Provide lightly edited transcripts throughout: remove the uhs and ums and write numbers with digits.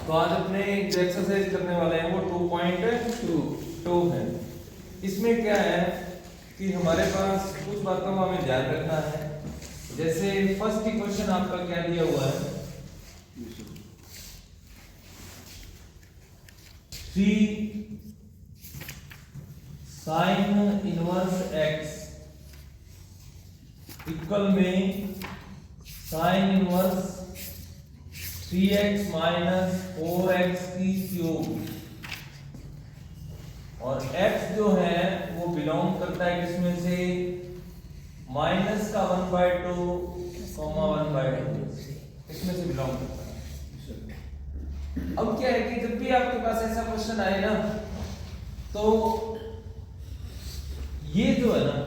तो आज अपने जो एक्सरसाइज करने वाले हैं वो 2.2 है। इसमें क्या है कि हमारे पास कुछ बातों का हमें ध्यान रखना है। जैसे फर्स्ट इक्वेशन आपका क्या दिया हुआ है, 3 sin इनवर्स x इक्वल में sin inverse 3x minus 4x की क्यूब, और x जो है वो बिलोंग करता है किसमें से, माइनस का 1/2 1/2 इसमें से बिलोंग करता है। अब क्या है कि जब भी आपके पास ऐसा क्वेश्चन आए ना, तो ये जो है ना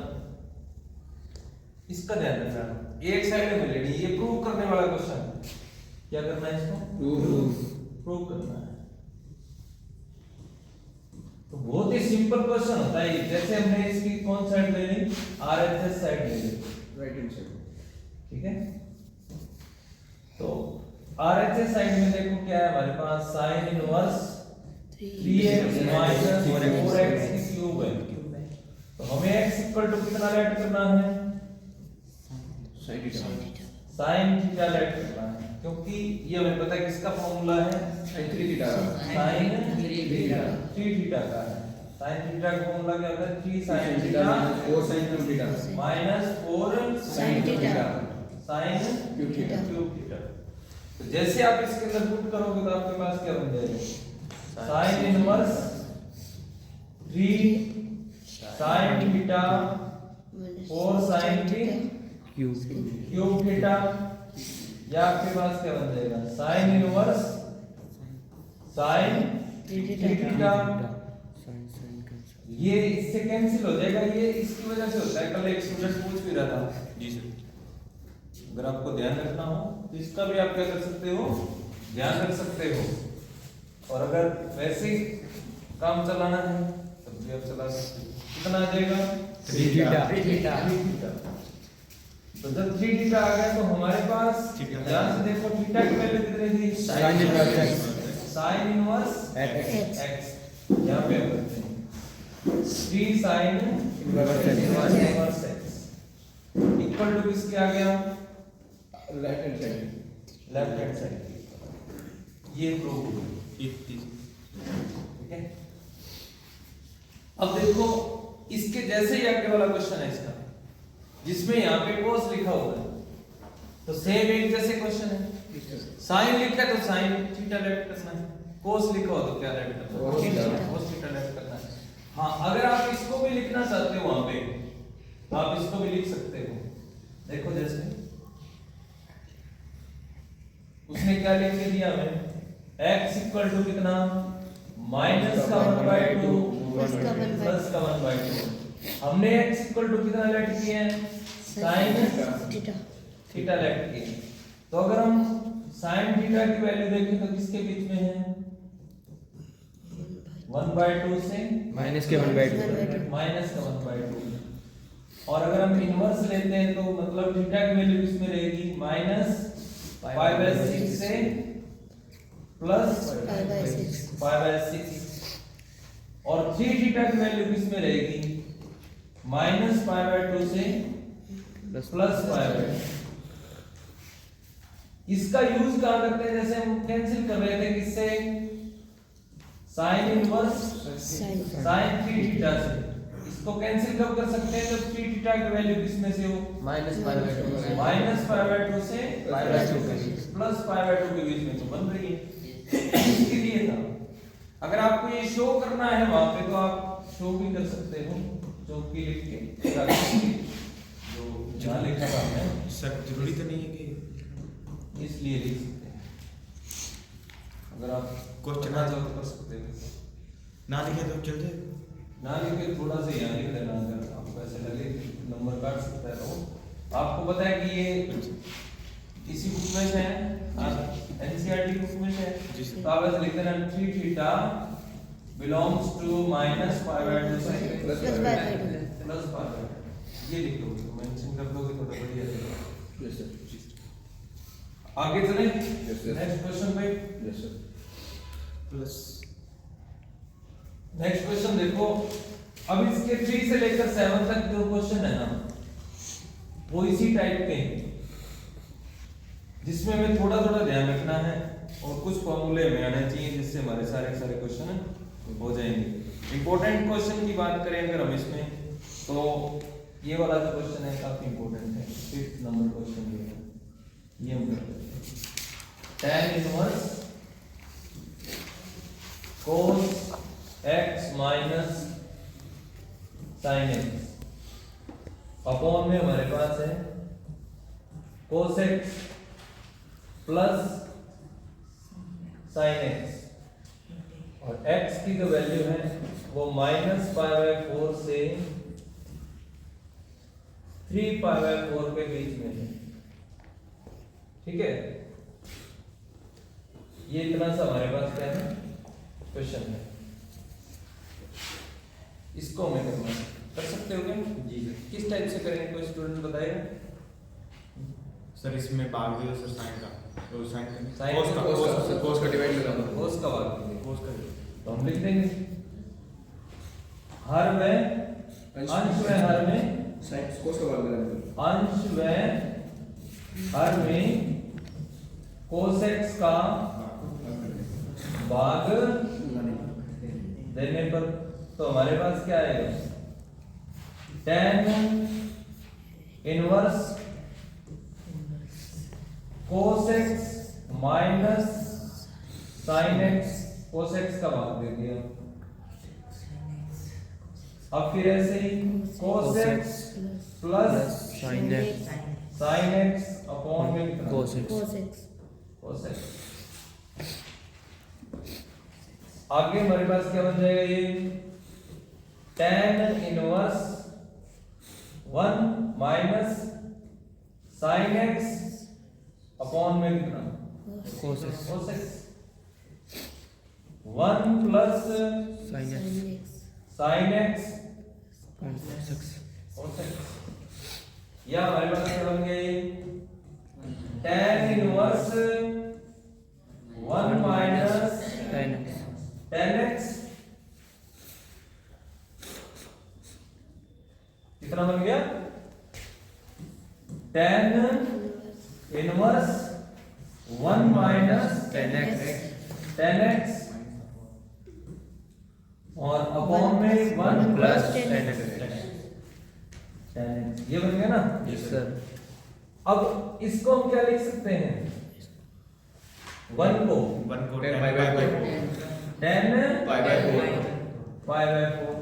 इसका ध्यान रखना, एक साइड में लेनी, ये प्रूव करने वाला क्वेश्चन। क्या करना है, इसको प्रूव करना है। तो बहुत ही सिंपल क्वेश्चन होता है। जैसे हमने इसकी कौन साइड ले ली, आरएचएस साइड ले ली, राइट हैंड साइड, ठीक है। तो आरएचएस साइड में देखो क्या है हमारे पास, sin inverse 3x minus 4x की क्यूब है। तो हमें x इक्वल टू कितना लेट करना है, sin थीटा लेट करना है, क्योंकि ये हमें पता है किसका फॉर्मूला है, sin 3 थीटा, sin 3 थीटा का है। sin थीटा का फॉर्मूला क्या होता है, 3 sin theta 4 sin cube theta minus 4 sin theta sin cube theta. Cube theta. तो जैसे आप इसके अंदर पुट करोगे तो आपके पास क्या बन जाएगा, sin inverse 3 sin theta 4 sin की क्यूब थीटा, या आपके पास क्या बन जाएगा, sin इनवर्स sin थीटा। ये इससे कैंसिल हो जाएगा, ये इसकी वजह से होता है। कल एक स्टूडेंट पूछ भी रहा था जी सर, अगर आपको ध्यान रखना हो तो इसका भी आप क्या कर सकते हो, ध्यान रख सकते हो। और अगर वैसे ही काम चलाना है तब भी आप चला सकते हो। कितना आ जाएगा, 3 थीटा। तो जब 3 थीटा आ गया तो हमारे पास ध्यान से देखो थीटा की वैल्यू कितनी थी, sin inverse sin inverse x। यहां पे करते हैं 3 sin inverse x equal to किसके आ गया, left hand side, left hand side. ये प्रूव हो गई, ठीक है। अब देखो इसके जैसे ही आगे वाला क्वेश्चन है इसका, जिसमें यहाँ पे cos लिखा हुआ है, तो सेम एक जैसे क्वेश्चन है। sin लिखा है तो sin थीटा लेफ्ट करना है, cos लिखा हो तो क्या लेफ्ट करना है, cos थीटा लेफ्ट करना है। हाँ, अगर आप इसको भी लिखना चाहते हो वहां पे आप इसको भी लिख सकते हो। देखो जैसे उसने क्या लिख के दिया हमें, x इक्वल टू कितना, माइनस का 1/2 प्लस का 1/2। हमने x इक्वल टू कितना लेट किए हैं, sin थीटा लेट किए। तो अगर हम sin थीटा की वैल्यू देखें तो किसके बीच में है, 1/2 से माइनस के 1/2, माइनस का 1/2। और अगर हम इनवर्स लेते हैं तो मतलब थीटा की वैल्यू किसमें रहेगी, माइनस 5/6 से प्लस 5/6। और 3 थीटा की वैल्यू किसमें रहेगी, माइनस 5/2 से प्लस 5/2। इसका यूज कहां करते हैं, जैसे हम कैंसिल कर रहे थे किससे, sin इनवर्स sin 3 थीटा से। इसको कैंसिल कब कर सकते हैं, जब 3 थीटा की वैल्यू किसमें से हो, माइनस 5/2 माइनस 5/2 से प्लस 5/2 के बीच में तो बन रही है। इसके लिए था, अगर आपको ये शो करना है वहां पे तो आप शो भी कर सकते हो, चौकी लिख के जो जहां लिखा था हमने, सर जरूरी तो नहीं है कि इसलिए लिख सकते हैं। अगर आप क्वेश्चन करना चाहो तो कर सकते हो, ना लिखे तो चल जाए, ना लिखे थोड़ा सा यहाँ लिख देना। अगर आपको ऐसे लगे नंबर काट सकता है तो आपको पता है कि ये इसी बुक में से है, एनसीईआरटी बुक में से है। तो आप ऐसे लिख देना 3 थीटा बिलोंग्स टू माइनस 5/2 से प्लस 5/2। ये लिख दोगे तो मेंशन कर दोगे तो बढ़िया रहेगा। यस सर, आगे चलें, यस सर, नेक्स्ट क्वेश्चन पे। Yes sir. Plus next question देखो, अब इसके 3 से लेकर 7 तक जो क्वेश्चन है ना, वो इसी टाइप के हैं, जिसमें हमें थोड़ा थोड़ा ध्यान रखना है और कुछ फॉर्मूले में आने चाहिए, जिससे हमारे सारे सारे क्वेश्चन हो जाएंगे। इंपॉर्टेंट क्वेश्चन की बात करें अगर हम इसमें, तो ये वाला जो क्वेश्चन है काफी इंपॉर्टेंट है, 5th नंबर क्वेश्चन ये हम करते हैं। tan inverse cos x minus sin x upon में हमारे पास है cos x plus sin x, और x की जो वैल्यू है वो -π/4 से 3π/4 के बीच में है। ठीक है, ये इतना सा हमारे पास क्या है क्वेश्चन है, इसको हमें करना है। कर सकते हो क्या जी सर। किस टाइप से करेंगे, कोई स्टूडेंट बताएगा? सर इसमें भाग दे दो सर साइन का, तो साइन Sin कोस का, कोस का डिवाइड करा दो। कोस का भाग देंगे, कोस का तो हम लिख देंगे हर में अंश में हर में साइन कोस का भाग करा दो। अंश में हर में cos x का भाग देने पर, तो हमारे पास क्या आएगा, tan inverse cos x minus sin x, cos x का भाग दे दिया। अब फिर ऐसे ही cos x plus sin x sin x upon में कितना? cos x cos x। आगे हमारे पास क्या बन जाएगा, ये tan inverse 1 minus sin x upon में कितना? cos x cos x। 1 plus sin x sin x cos x cos x, या हमारे पास क्या बन गया, ये tan inverse 1 minus tan x tan x, कितना बन गया, tan inverse 1 minus tan x और अपॉन में 1 plus tan x। tan x, ये बन गया ना। Yes sir. अब इसको हम क्या लिख सकते हैं, 1 को 1 को 10 10 by 4 tan π/4 π/4,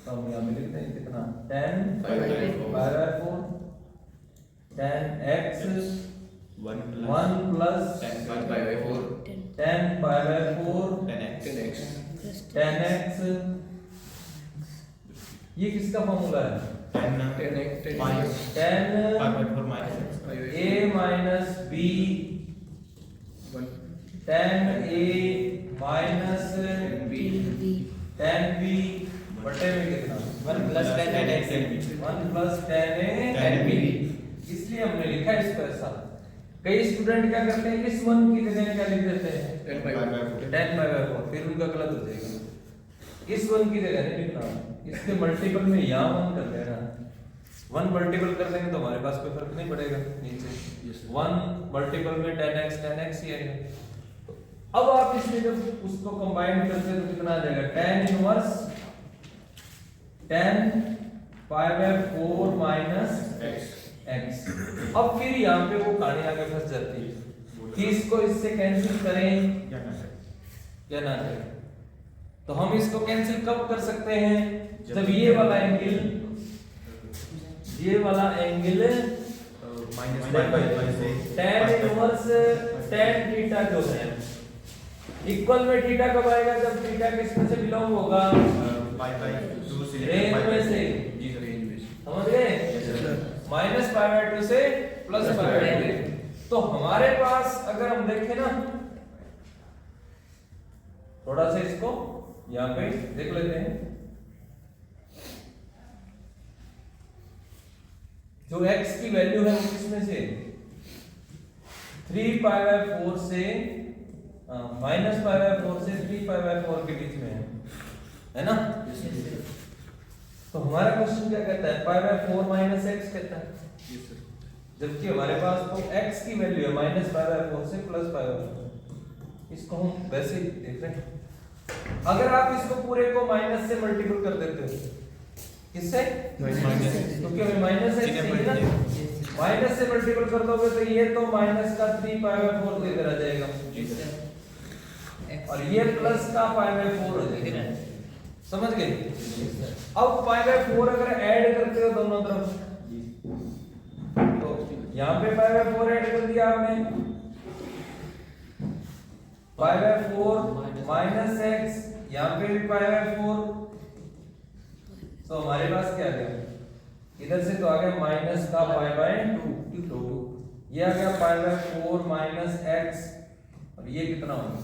तो हम यहाँ पे लिखते हैं कितना, tan π/4 π/4 tan x 1 1 plus 10 π/4 tan π/4 10 x tan x tan x, ये किसका फॉर्मूला है, 10 tan x tan 5/4 minus a minus b 1 tan a minus b tan b बटे में कितना, 1 plus tan a tan b, 1 plus tan a tan b, इसलिए हमने लिखा है इसको ऐसा। कई स्टूडेंट क्या करते हैं, इस 1 की जगह क्या लिख देते हैं, 10 by 10 by 4, फिर उनका गलत हो जाएगा। इस 1 की जगह नहीं लिखना, इसके मल्टीपल में यहाँ 1 कर देना, 1 मल्टीपल कर देंगे तो हमारे पास कोई फर्क नहीं पड़ेगा नीचे, 1 मल्टीपल में tan x ही आएगा। तो अब आप इसमें जब उसको कंबाइन करते हैं तो कितना आ जाएगा, tan inverse tan π/4 minus x। अब फिर यहाँ पे वो कहानी आगे फंस जाती है कि इसको इससे कैंसिल करें क्या ना है या ना करें। तो हम इसको कैंसिल कब कर सकते हैं, जब ये वाला angle tan inverse tan theta जो है इक्वल में थीटा कब आएगा, जब थीटा किसमें से बिलोंग होगा, π/2 से रेंज में से, जी सर रेंज में समझ गए, -π/2 से +π/2। तो हमारे पास अगर हम देखें ना, थोड़ा सा इसको यहां पे देख लेते हैं, जो x की वैल्यू है वो किसमें से 3π/4 से माइनस पाई बाय 4 से 3 पाई बाय 4 के बीच में है ना? तो हमारा क्वेश्चन क्या कहता है? पाई बाय 4 माइनस एक्स कहता है, जबकि हमारे पास तो x की वैल्यू है माइनस पाई बाय 4 से प्लस पाई बाय 4। इसको हम वैसे ही देख रहे हैं। अगर आप इसको पूरे को माइनस से मल्टीपल कर देते हो, किससे? क्योंकि हमें माइनस है ना, माइनस से मल्टीपल कर दोगे तो ये तो माइनस का 3 पाई बाय 4 देकर आ जाएगा, और ये प्लस का पाई बाय 4 हो जाएगा। समझ गए? अब पाई बाय 4 अगर ऐड करते हो दोनों तरफ, तो यहाँ पे पाई बाय 4 ऐड कर दिया आपने, पाई बाय 4 माइनस एक्स, यहाँ पे भी पाई बाय 4, तो हमारे पास क्या आ गया? इधर से तो आ गया माइनस का पाई बाय 2, ये आ गया पाई बाय 4 माइनस एक्स, और ये कितना होगा?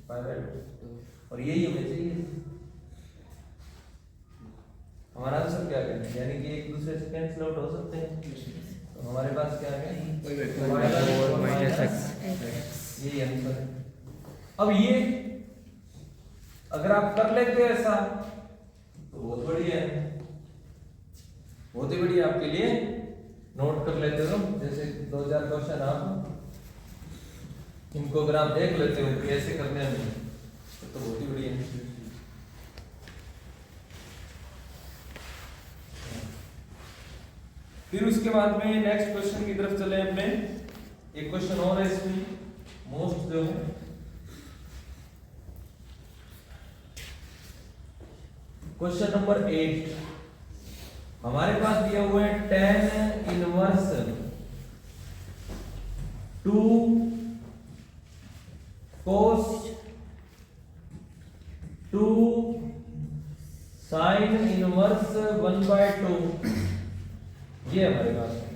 पाई बाय 2, और यही हमें चाहिए। हमारा आंसर क्या है? यानी कि एक दूसरे से कैंसिल आउट हो सकते हैं, तो हमारे पास क्या है? पाई बाय 4 माइनस एक्स, यही आंसर है। अब ये अगर आप कर लेते हो ऐसा तो बहुत बढ़िया है, बहुत ही बढ़िया आपके लिए। नोट कर लेते हो, जैसे 2000 क्वेश्चन आप इनको अगर आप देख लेते हो कैसे करने हैं तो बहुत ही बढ़िया है। फिर उसके बाद में नेक्स्ट क्वेश्चन की तरफ चले अपने। एक क्वेश्चन और है इसमें मोस्ट जो है, क्वेश्चन नंबर 8 हमारे पास दिया हुआ है tan inverse 2 cos 2 sin inverse 1/2, ये हमारे पास है।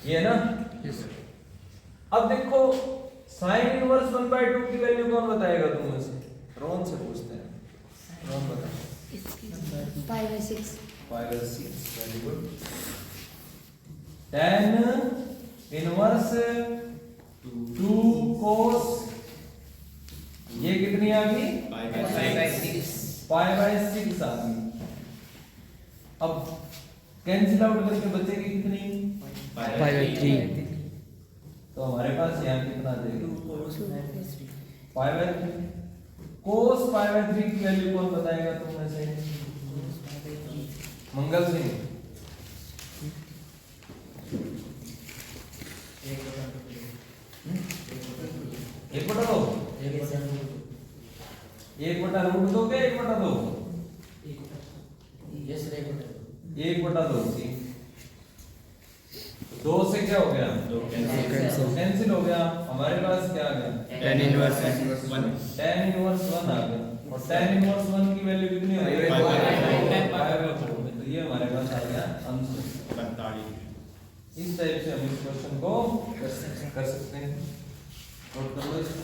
ये है ना? अब देखो साइन इनवर्स 1/2 की वैल्यू कौन बताएगा तुम में से? रोहन से पूछते हैं, रोहन बता। 5/6 5/6, very good. tan inverse 2 cos, ये कितनी आ गई? पाई बाय 6 आ गई। अब कैंसिल आउट करके बचेगी कितनी? Pi by 3। तो हमारे पास यहाँ कितना आ जाएगा? Pi by 3। Cos pi by 3 की वैल्यू कौन बताएगा तुम में से? मंगल सिंह। एक बटा दो, 1/√2 दोगे? 1/2, 1/2 सी। 2 से क्या हो गया? कैंसिल हो गया। हमारे पास क्या आ गया? tan inverse 1। tan इनवर्स 1 आ गया, और tan इनवर्स 1 की वैल्यू कितनी हो गई? 5/4। तो ये हमारे पास आ गया आंसर 45। इस टाइप से हम इस क्वेश्चन को कर सकते हैं। नोट कर लो इसको।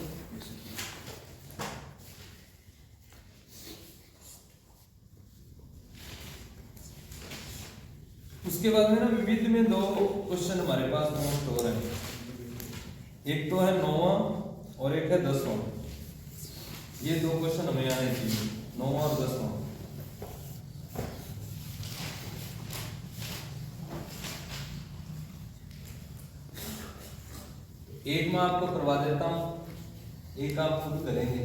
उसके बाद में ना विविध में 2 क्वेश्चन हमारे पास मोस्ट हो रहे हैं। एक तो है 9वां और एक है 10वां। ये 2 क्वेश्चन हमें आने चाहिए, 9वां और 10वां। एक मैं आपको करवा देता हूं, एक आप खुद करेंगे।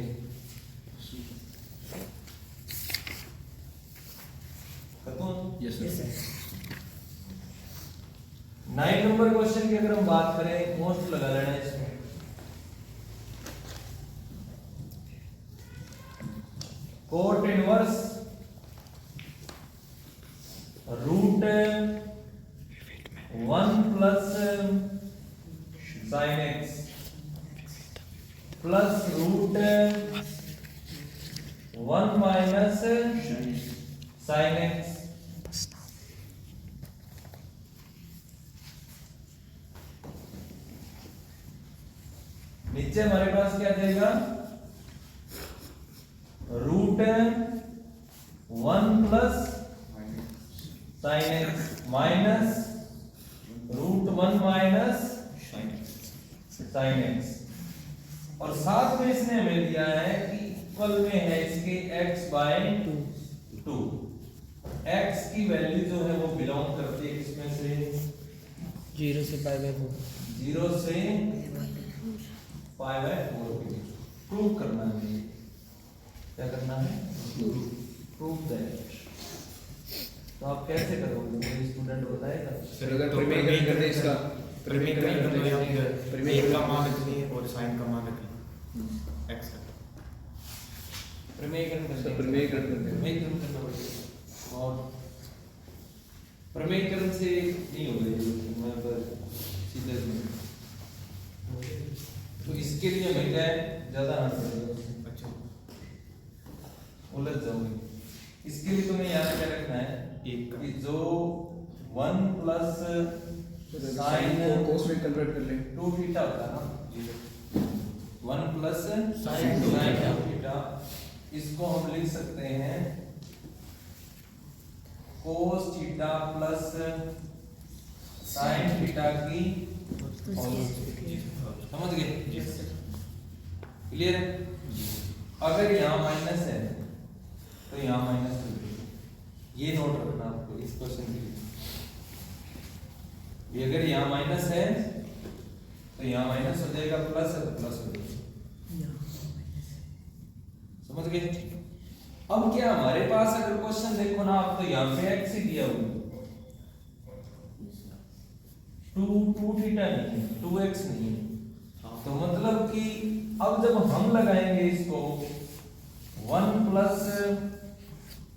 Yes sir. 9 नंबर क्वेश्चन की अगर हम बात करें, मोस्ट लगा लेना इसमें। Cot inverse root 1 plus sine x plus root 1 minus sine x. नीचे हमारे पास क्या जाएगा? Root 1 plus sine x minus √1 minus sine x, और साथ में इसने हमें दिया है कि इक्वल में है इसके x/2। x की वैल्यू जो है वो बिलोंग करती है इसमें से 0 से π/4। 0 से π/4 के बीच। प्रूव करना है, क्या करना है? Prove that. तो आप कैसे करोगे, मेरे स्टूडेंट बताएगा। सर अगर प्रमेय कर दे इसका, प्रमेय कर दो या फिर एक का मान रखिए और साइन का मान रखिए x का। प्रमेयकरण करते हैं। प्रमेयकरण करते हैं। प्रमेयकरण करना पड़ेगा, और प्रमेयकरण से नहीं हो रही मैं पर सीधे तो इसके लिए हमें क्या है, ज्यादा ना पड़ेगा। अच्छा, उलझ जाओगे। इसके लिए तुम्हें याद क्या रखना है एक का कि जो 1 प्लस साइन कोस में कन्वर्ट कर ले 2 थीटा होता है ना, जी सर। 1 प्लस Sin 2 थीटा, इसको हम लिख सकते हैं cos theta plus sine theta की समझ गए? क्लियर है? अगर यहाँ माइनस है तो यहाँ माइनस हो जाएगा, ये नोट रखना आपको इस क्वेश्चन के लिए। ये अगर यहाँ माइनस है तो यहाँ माइनस हो जाएगा, प्लस है तो प्लस हो जाएगा। समझ गए? अब क्या हमारे पास अगर क्वेश्चन देखो ना आप, तो यहाँ पे x ही दिया हुआ 2 थीटा नहीं है, 2x नहीं है। तो मतलब कि अब जब हम लगाएंगे इसको 1 प्लस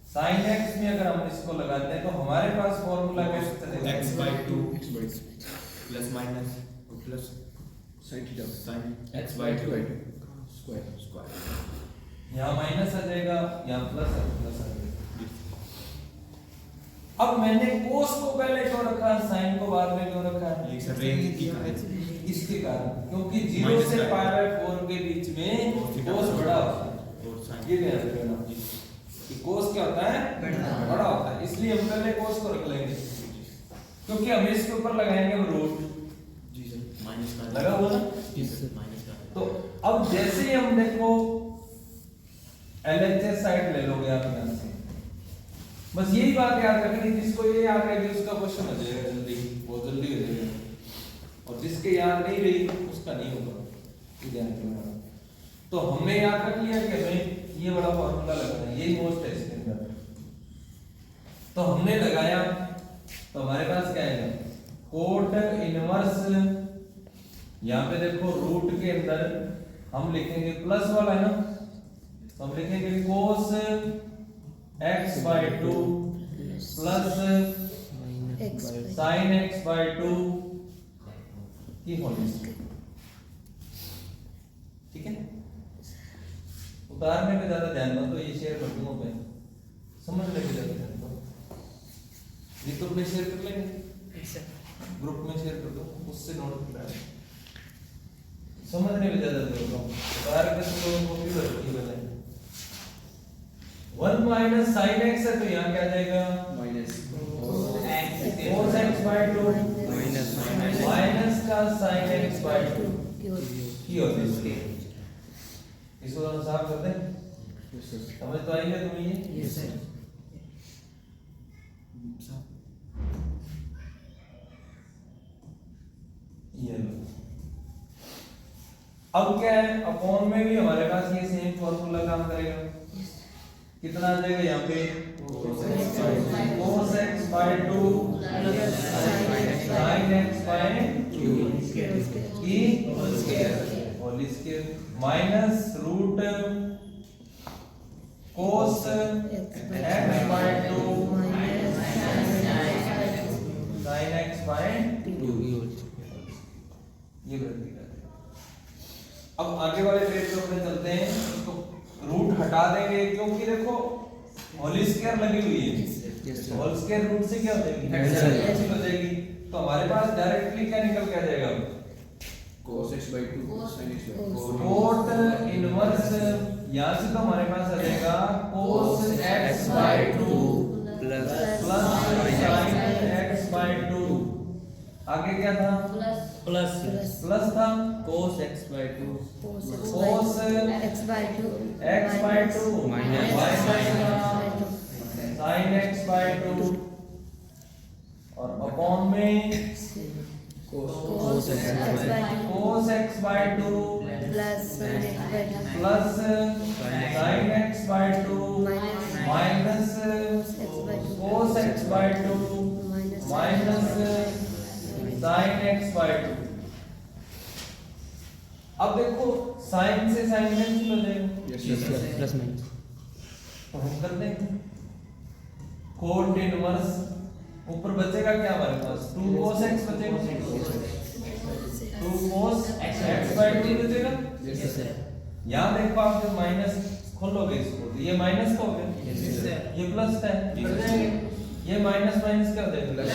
साइन x में अगर हम इसको लगाते हैं तो हमारे पास फॉर्मूला कैसे चलेगा? x/2 plus minus plus sin theta sin x/2 square यहाँ माइनस आ जाएगा, यहाँ प्लस आ जाएगा। अब मैंने कोस को पहले क्यों रखा, साइन को बाद में क्यों रखा है? ये सब रेंज की कारण, इसके कारण, क्योंकि 0 से π/4 के बीच में कोस बड़ा होता है। और sin ये ध्यान रखना कि कोस क्या होता है? बड़ा होता है। इसलिए हम पहले कोस को रख लेंगे, क्योंकि हम इसके ऊपर लगाएंगे रूट। जी सर, माइनस का लगा हुआ ना? जी सर, माइनस का। तो अब जैसे ही हम देखो LHS साइड ले लोगे आप यहाँ से, बस यही बात याद रखनी, जिसको ये याद रहेगी उसका क्वेश्चन हो जाएगा जल्दी, बहुत जल्दी हो जाएगा, और जिसके याद नहीं रही उसका नहीं होगा। ये ध्यान रखना। तो हमने याद रख लिया कि हमें ये बड़ा फॉर्मूला लगाना है, यही मोस्ट है इसके अंदर। तो हमने लगाया, तो हमारे पास क्या है? कोट इनवर्स, यहाँ पे देखो रूट के अंदर हम लिखेंगे प्लस वाला है ना, तो हम लिखेंगे कोस x/2 प्लस साइन x/2 की होल स्क्वायर। ठीक है? उतारने पे ज्यादा ध्यान दो, तो ये शेयर कर दूंगा मैं, समझने पे ज्यादा ध्यान दो। ये तो अपने शेयर कर लेंगे, ग्रुप में शेयर कर दो, उससे नोट कर लेंगे। समझने में ज्यादा ध्यान दो, उतार के तो कॉपी करती है। 1 माइनस साइन x है तो यहाँ क्या आ जाएगा? माइनस cos x/2 माइनस का साइन x/2 की होती है। इसको हम साफ कर दें, समझ तो आई है तुम्हें ये? Yes sir. ये लो। अब क्या है, अपॉन में भी हमारे पास ये सेम फॉर्मूला काम करेगा। कितना आ जाएगा यहाँ पे? cos x/2 sin x/2 की whole square minus root cos x/2 sin x/2 ये वृद्धि कर। अब आगे वाले पेज पे अपने चलते हैं, इसको रूट हटा देंगे, क्योंकि देखो होल स्क्वायर लगी हुई है, होल स्क्वायर रूट से क्या हो जाएगी? कैंसिल हो जाएगी। तो हमारे पास डायरेक्टली क्या निकल के आ जाएगा? cos x/2 sin x/2 cot inverse, यहाँ से तो हमारे पास आ जाएगा cos x/2 plus sine x by 2। आगे क्या था? प्लस प्लस था cos x by 2 cos x by 2 x by 2 minus sine x by 2 और अपॉन में cos x by 2 cos x by 2 plus sin x by 2 plus sin x by 2 minus cos x by 2 minus sin x by 2। अब देखो sin से sin cancel हो जाएगा, plus minus तो हम कर देंगे कोट इनवर्स। ऊपर बचेगा क्या हमारे पास? 2 cos x बचेगा, 2 cos x बाय 2 बचेगा। यहाँ देखो आप जब माइनस खोलोगे इसको तो ये माइनस का हो गया, ये प्लस है, कर देंगे ये माइनस माइनस क्या हो जाएगा? प्लस।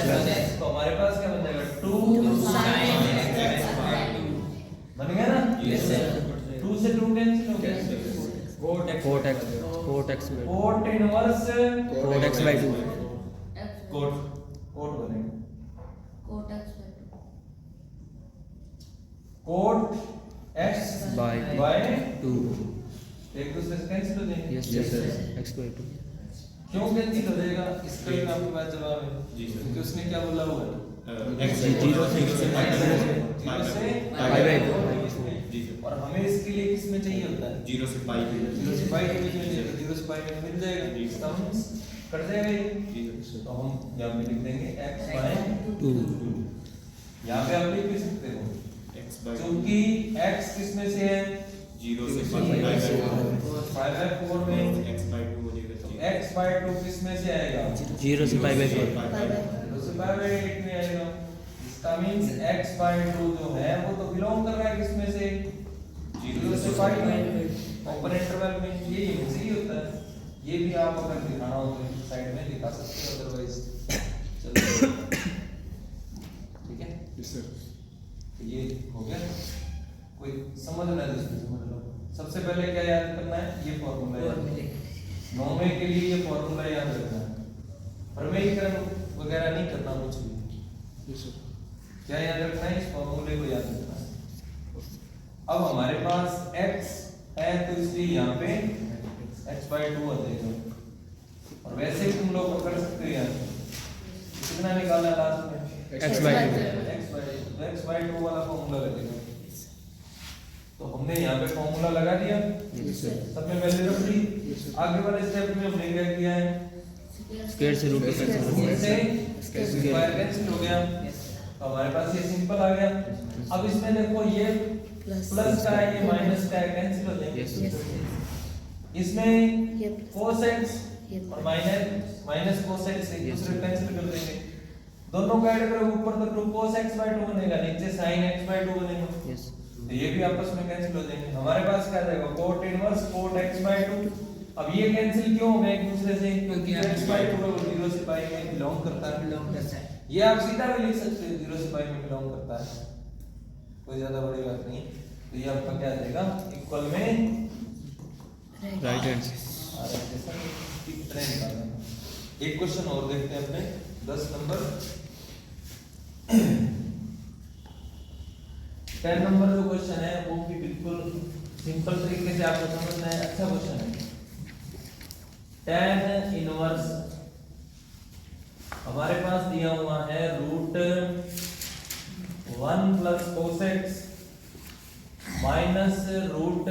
तो हमारे पास क्या बन जाएगा? 2 बन गया ना? 2 से 2 कैंसिल हो गया, cot x by cot inverse cot x by 2 cot बनेगा कोट x बाय बाय 2 एक दूसरे से कैंसिल हो जाएंगे। यस एक्स बाय 2 क्यों कैंसिल हो जाएगा? इसका ही आपके पास जवाब है क्योंकि उसने क्या बोला हुआ है? x 0 से पाई बाय 2 और हमें इसके लिए किस में चाहिए होता है? 0 से पाई 0 से पाई के बीच में चाहिए, तो 0 से पाई में मिल जाएगा, इसका मींस कट जाएगा ये। तो हम यहाँ पे लिख देंगे x बाय 2। यहाँ पे आप लिख भी सकते हो क्योंकि x किस में से है? 0 से पाई बाय 5/4 में x बाय 2 हो जाएगा। तो x बाय 2 किस में से आएगा? 0 से पाई बाय 4 0 से पाई बाय 8 में आएगा। इसका मींस x बाय 2 जो है वो तो बिलोंग कर रहा है किस में से? 0 से पाई में, ओपन इंटरवल में। ये ही होता है। ये भी आप अगर दिखाना हो तो साइड में दिखा सकते हो, अदरवाइज चलो ठीक है। तो ये हो गया, कोई समझना है तो समझ लो। सबसे पहले क्या याद करना है? ये फॉर्मूला याद, नॉर्मे के लिए ये फॉर्मूला याद रखना है, प्रमेयीकरण वगैरह नहीं करना कुछ भी। क्या याद रखना है? इस फॉर्मूले को याद रखना है। अब हमारे पास x है तो इसलिए यहाँ पे x बाय 2 आ जाएगा और वैसे ही तुम लोग कर सकते हो। यार कितना निकाला लास्ट में? x बाय 2 x बाय 2 वाला फॉर्मूला लगेगा। तो हमने यहाँ पे फॉर्मूला लगा दिया, सब में वैल्यू रख दी। आगे वाले स्टेप में हमने क्या किया है? स्क्वायर से रूट से स्क्वायर कैंसिल हो गया, तो हमारे पास ये सिंपल आ गया। अब इसमें देखो ये प्लस का है, ये माइनस का है, कैंसिल हो जाएंगे। इसमें cos x और माइनस cos x एक दूसरे कैंसिल कर देंगे। दोनों का ऐड करोगे ऊपर तो 2 cos x बाय 2 बनेगा, नीचे sin x बाय 2 बनेगा। तो ये भी आपस में कैंसिल हो जाएंगे। हमारे पास क्या रहेगा? Cot inverse cot x by 2। अब ये कैंसिल क्यों हो गए एक दूसरे से? क्योंकि x बाय 2 0 से पाई में बिलोंग करता है। ये आप सीधा भी लिख सकते हो, 0 से पाई में बिलोंग करता है, कोई ज्यादा बड़ी बात नहीं। तो ये आपका क्या आ जाएगा? इक्वल में राइट हैंड एक क्वेश्चन और देखते हैं अपने 10 नंबर 10 नंबर जो क्वेश्चन है वो भी बिल्कुल सिंपल तरीके से आपको समझना है। अच्छा क्वेश्चन है। tan इनवर्स हमारे पास दिया हुआ है root 1 plus cos x minus root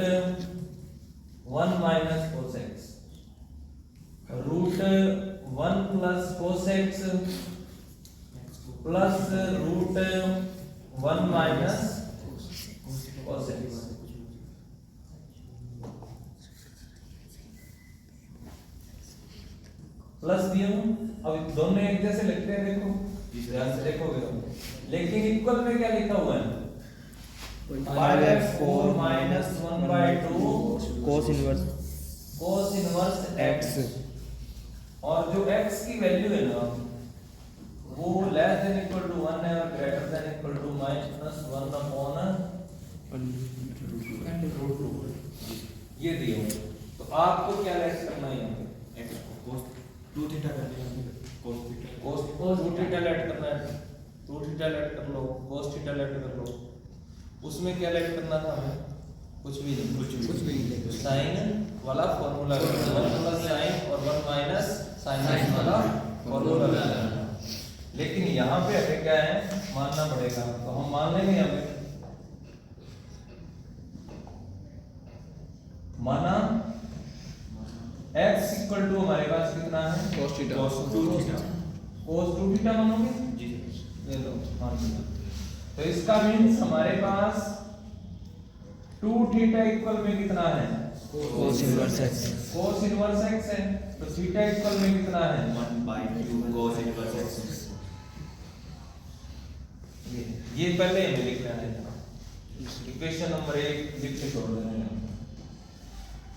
1 minus cos x, root 1 plus cos x plus root 1 minus cos x। Plus दिया हूं। अब दोनों एक जैसे लगते हैं, देखो ध्यान से देखोगे तो। लेकिन इक्वल में क्या लिखा हुआ है? 5/4 माइनस 1/2 cos इनवर्स x। और जो x की वैल्यू है ना वो लेस देन इक्वल टू 1 है और ग्रेटर देन इक्वल टू -1/√2 ये दिया। तो आपको क्या लेस करना है? यहाँ पे x को cos 2 थीटा कर देंगे। लेट करना है, टू थीटा लेट कर लो, कोस थीटा लेट कर लो। उसमें क्या लेट करना था हमें? कुछ भी नहीं, साइन वाला फॉर्मूला, 1 प्लस साइन और 1 माइनस साइन वाला फॉर्मूला लगाना। लेकिन यहाँ पे हमें क्या है, मानना पड़ेगा, तो हम मान लेंगे। हमें माना x इक्वल टू हमारे पास कितना है? cos theta cos 2 theta. cos 2 theta मानोगे? जी ले लो, मान लिया। तो इसका मीन्स हमारे पास 2 थीटा इक्वल में कितना है? cos inverse x cos inverse x है, तो थीटा इक्वल में कितना है? 1/2 cos inverse x। ये पहले हमें लिख लेना है। इक्वेशन नंबर 1 लिख के छोड़ देना है।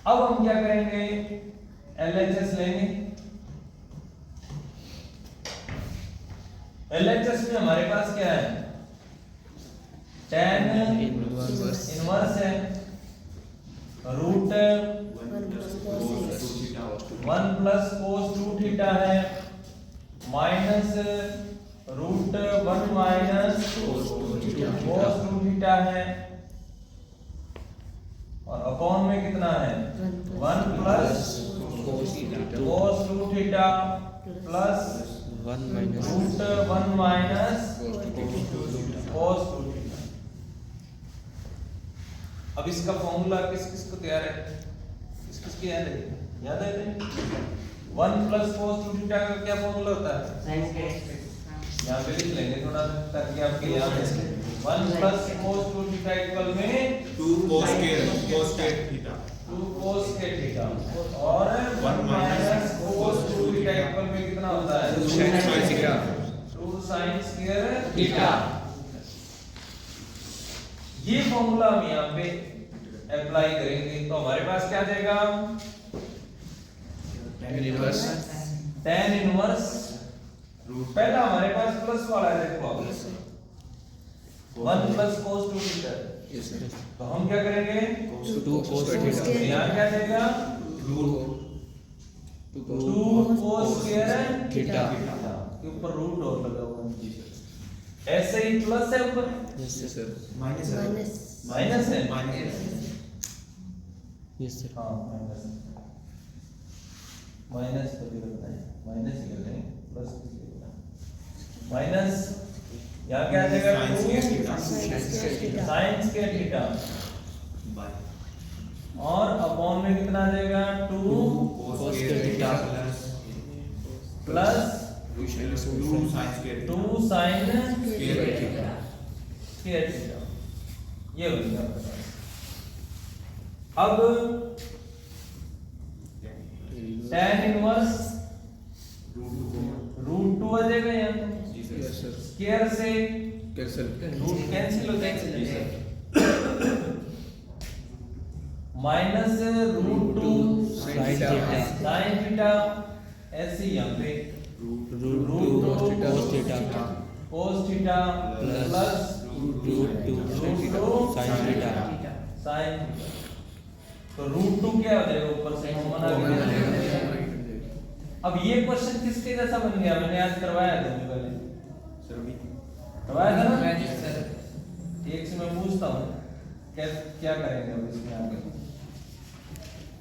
अब हम क्या करेंगे? LHS लेंगे। LHS में हमारे पास क्या है? tan इनवर्स है, रूट 1 प्लस cos 2 थीटा है, minus root 1 minus cos 2 theta है, और अपॉन में कितना है? 1 plus cos 2 theta plus 1 minus root 1 minus cos 2 theta. अब इसका फॉर्मूला किस किस को तैयार है? किस किस की याद है? याद है? 1 प्लस cos 2 थीटा का क्या फॉर्मूला होता है? यहाँ पे लिख लेंगे थोड़ा ताकि आपके याद है। 1 प्लस cos 2 थीटा इक्वल में 2 cos k theta 2 cos k theta, और 1 माइनस cos 2 थीटा इक्वल में कितना होता है? 2 sin theta 2 sin square theta. ये फॉर्मूला हम यहाँ पे अप्लाई करेंगे तो हमारे पास क्या जाएगा? tan inverse tan इनवर्स पहला हमारे पास प्लस वाला है, देखो आप 1 plus cos 2 theta. yes sir तो हम क्या करेंगे? 2 cos square theta तो यहाँ क्या जाएगा? 2 2 cos स्क्वायर थीटा के ऊपर रूट और लगा हुआ है। ऐसे ही प्लस है ऊपर, yes sir माइनस माइनस है। yes sir हाँ माइनस, माइनस तो भी लगता है, माइनस ही करते हैं, प्लस किसके होता है? माइनस यहाँ क्या आ जाएगा? साइन स्क्वायर थीटा, और अपॉन में कितना आ जाएगा? 2 cos theta plus 2 sin 2 sin square 2 sine theta square theta. ये हो गया आपके पास। अब tan इनवर्स रूट 2 आ जाएगा यहाँ, yes sir स्क्वायर से cancel रूट कैंसिल हो जाएगा, minus root 2 sin sin theta theta sine theta, ऐसे ही यहाँ पे root 2 root cos theta cos theta plus root 2 sin theta sine. तो रूट 2 क्या हो जाएगा? ऊपर से कॉमन आ गया। अब ये क्वेश्चन किसके जैसा बन गया? मैंने आज करवाया था जो पहले करवाया था ना। एक से मैं पूछता हूँ क्या क्या करेंगे अब इसमें आगे।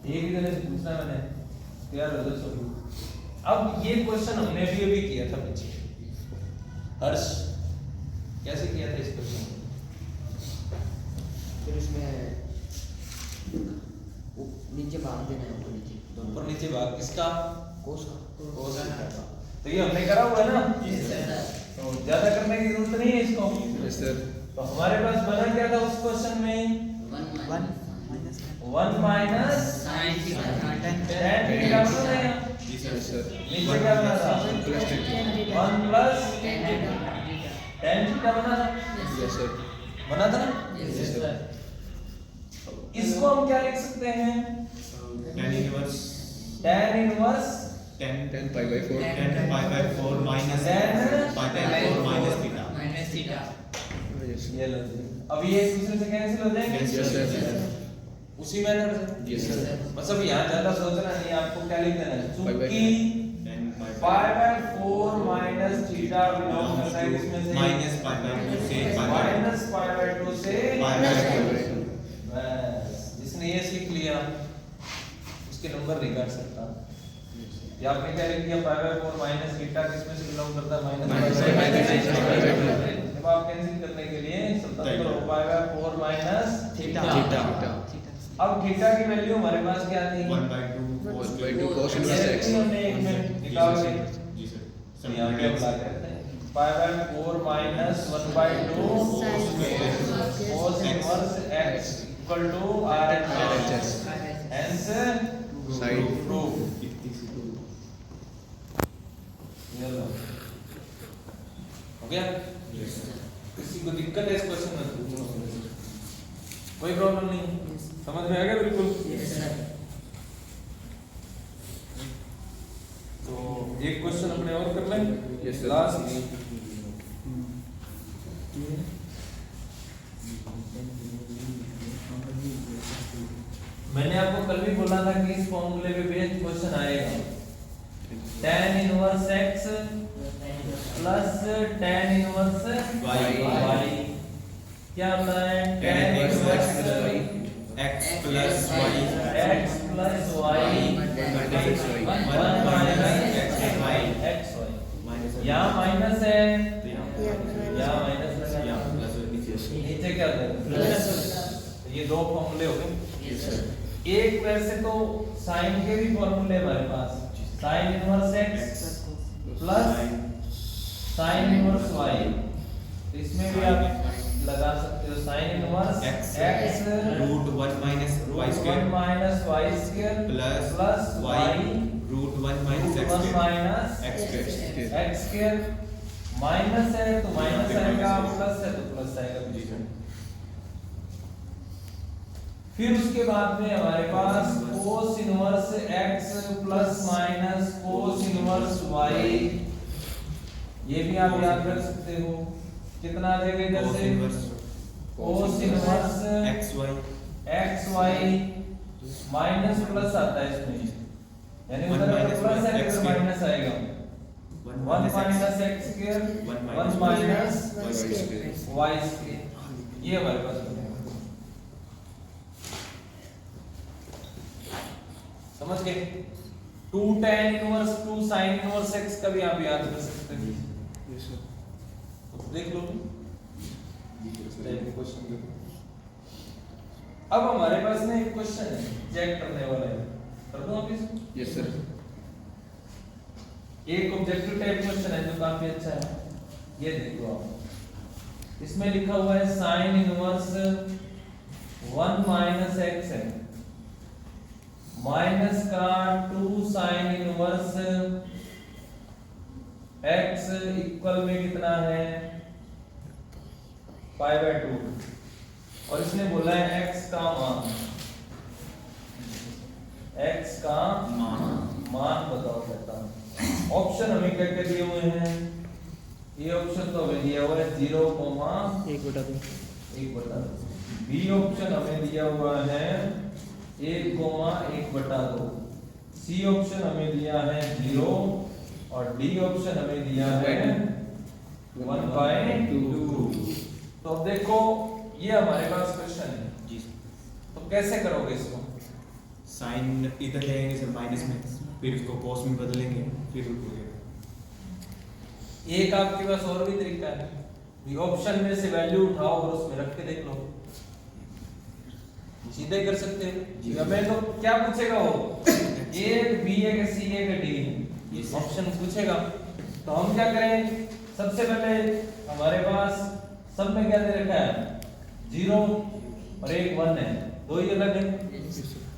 एक ही जने से पूछना है मैंने, तैयार हो जाओ सब। अब ये क्वेश्चन हमने अभी किया था बच्चे। हर्ष कैसे किया था इस क्वेश्चन? फिर उसमें नीचे भाग देना है, ऊपर नीचे दोनों ऊपर नीचे भाग किसका? कोस का कोस थीटा का। तो ये हमने करा हुआ है ना, तो ज्यादा करने की जरूरत नहीं है इसको। yes sir तो हमारे पास बना क्या था उस क्वेश्चन में? 1 minus sin theta tan theta बना था यहाँ। yes sir नीचे क्या बना था? plus tan theta 1 plus tan theta बना था, yes sir बना था ना। yes sir इसको हम क्या लिख सकते हैं? tan inverse tan inverse 10 pi by 4 10 pi by 4 minus Tan pi by 4 minus theta minus theta. yes ये लो जी। अब ये एक दूसरे से कैंसिल हो जाएंगे Yes, yes sir उसी मेथड से। yes sir बस अब यहाँ ज्यादा सोचना नहीं, आपको क्या लिख देना है? Pi by चूंकि 10 pi pi by 4 minus minus theta belong करता है इसमें से माइनस पाई बाय 2 से pi by minus pi by 2 से पाई बाय 2। बस जिसने ये सीख लिया उसके नंबर नहीं काट सकता। ये आपने क्या लिख दिया पाई बाय 4 माइनस थीटा किसमें से बिलोंग करता है माइनस जब आप कैंसिल करने के लिए स्वतंत्र हो पाई बाय 4 माइनस थीटा अब थीटा की वैल्यू हमारे पास क्या थी 1/2 1 by 2 cos inverse x हमने एक में निकाले जी सर तो यहाँ पे अप्लाई करते हैं pi by 4 minus 1/2 cos inverse x equal to RHS hence Side. proof ये लो हो गया। किसी को दिक्कत है इस क्वेश्चन में पूछो, कोई प्रॉब्लम नहीं, समझ में आ गया बिल्कुल। तो एक क्वेश्चन अपने और कर लें Yes, sir. लास्ट। मैंने आपको कल भी बोला था कि इस फॉर्मूले पे बेस्ड क्वेश्चन आएगा tan inverse x plus tan inverse y क्या होता है tan inverse x plus y x plus y 1 minus xy 1 minus xy यहाँ माइनस है यहाँ माइनस है नीचे क्या है प्लस। ये दो फॉर्मूले हो गए। एक वैसे तो साइन के भी फॉर्मूले हमारे पास sine inverse x plus sine inverse y, तो इसमें भी आप लगा सकते हो sine inverse x root 1 minus y 1 square minus y square plus y root 1 minus x 1 square minus x square x square minus है तो माइनस आएगा, प्लस है तो प्लस आएगा। फिर उसके बाद में हमारे पास cos inverse x plus minus cos inverse y, ये भी आप याद रख सकते हो। कितना देगा इधर से cos inverse xy minus plus आता है इसमें, यानी उधर अगर प्लस है तो माइनस आएगा। 1 minus x square 1 minus y square y square, ये हमारे पास बनेगा। समझ गए। 2 tan inverse 2 sin inverse x का भी आप याद कर सकते हैं। yes sir तो देख लो क्वेश्चन देखो। अब हमारे पास ना एक क्वेश्चन है चेक करने वाला है, कर दूं आप इसको। yes sir एक ऑब्जेक्टिव टाइप क्वेश्चन है जो काफी अच्छा है, ये देखो आप। इसमें लिखा हुआ है sin इनवर्स 1 माइनस x है माइनस का 2 sin इनवर्स x इक्वल में कितना है पाई बाय 2, और इसने बोला है x का मान, x का मान बताओ कहता हूं। ऑप्शन हमें क्या क्या दिए हुए हैं, ये ऑप्शन तो हमें दिया हुआ है 0, 1/2 बी ऑप्शन हमें दिया हुआ है 1,1/2, सी ऑप्शन हमें दिया है 0 और डी ऑप्शन हमें दिया है 1/2। तो अब देखो ये हमारे पास क्वेश्चन है जी तो कैसे करोगे इसको। साइन इधर ले आएंगे सर माइनस में, फिर उसको cos में बदलेंगे, फिर एक आपके पास और भी तरीका है, ये ऑप्शन में से वैल्यू उठाओ और उसमें रख के देख लो, सीधे कर सकते जी। हो। मैं तो क्या पूछेगा वो ए बी है कि सी है कि डी जी। है, ऑप्शन पूछेगा। तो हम क्या करें, सबसे पहले हमारे पास सब में क्या दे रखा है 0 और एक 1 है, दो ही अलग है।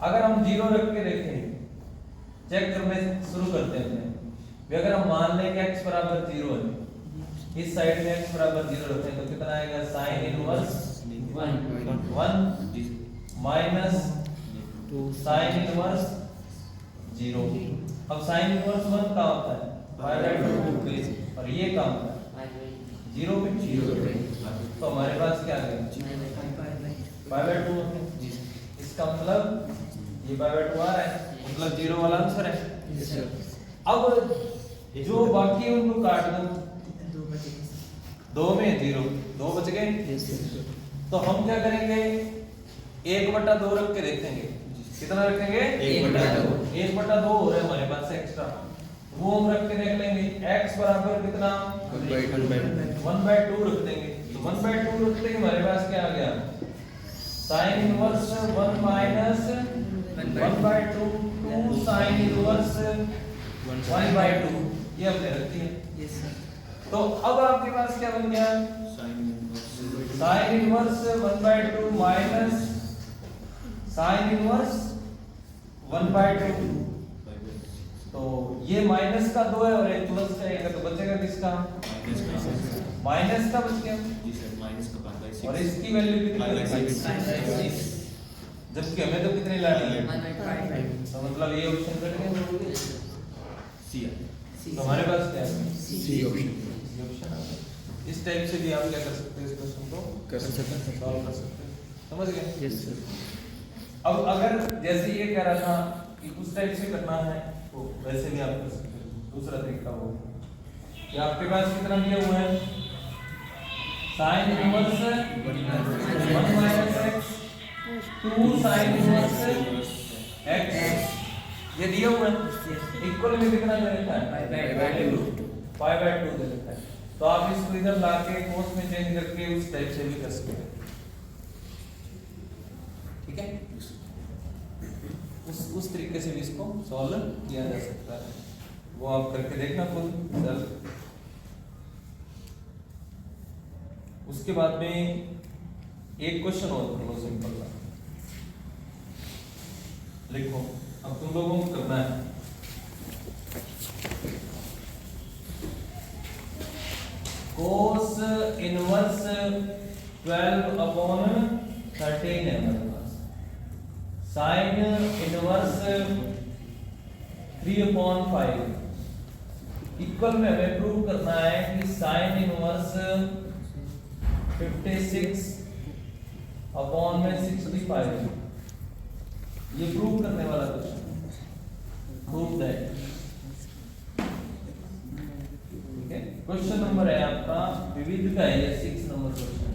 अगर हम 0 रख के देखें, चेक करने शुरू करते हैं, अगर हम मान लें कि x बराबर 0 है, इस साइड में x बराबर 0 रखते हैं तो कितना आएगा sin inverse 1 minus sin inverse 0। अब sin इनवर्स 1 का होता है पाई बाय 2 पे, और ये का होता है 0 पे। तो हमारे पास क्या आ गया पाई बाय 2 होता है, इसका मतलब ये पाई बाय 2 आ रहा है, मतलब 0 वाला आंसर है। yes sir अब जो बाकी है उनको काट दो, दो बचेंगे। 2 में 0, 2 बच गए। Yes sir. तो हम क्या करेंगे, 1/2 रख के देखेंगे, कितना रखेंगे, 1/2। 1/2 हो रहा है हमारे पास एक्स्ट्रा, वो हम रख के देख लेंगे। x बराबर कितना, 1/2 रख देंगे। तो 1/2 रखते ही हमारे पास क्या आ गया, sin inverse 1 minus 1/2 2 sin inverse 1/2, ये हमने रख दिया। Yes sir. तो अब आपके पास क्या बन गया, sin inverse 1/2 minus sin inverse 1/2। तो ये माइनस का 2 है और एक प्लस जाएगा, तो बचेगा किसका, माइनस का बच गया। और इसकी वैल्यू कितनी, जबकि हमें तो कितनी लानी है, तो मतलब ये ऑप्शन कट गया। तो हमारे पास क्या है, सी ऑप्शन ये ऑप्शन आ गया। इस टाइप से भी आप क्या कर सकते हैं, इस क्वेश्चन को कर सकते हैं। सॉल्व कर सकते हैं, समझ गए। Yes sir. अब अगर जैसे ये कह रहा था कि उस टाइप से करना है, तो वैसे भी आप कर सकते हो। दूसरा तरीका वो कि आपके पास कितना दिया हुआ है, sin inverse 1 minus x 2 sin inverse x, ये दिया हुआ है। इक्वल में कितना दे रखा है, 5/2 दे रखा है। तो आप इसको इधर लाके कोस में चेंज करके उस टाइप से भी कर सकते हैं, ठीक है। उस तरीके से भी इसको सॉल्व किया जा सकता है, वो आप करके देखना खुद सर। उसके बाद में एक क्वेश्चन और कर लो, सिंपल सा लिखो, अब तुम लोगों को करना है। कोस इनवर्स 12/13 है हमारे पास, साइन इनवर्स 3/5। इक्वल में हमें प्रूव करना है कि साइन इनवर्स 56/65, ये प्रूव करने वाला क्वेश्चन, प्रूव दैट, ठीक है। क्वेश्चन नंबर है आपका विविध का है, 6 नंबर क्वेश्चन।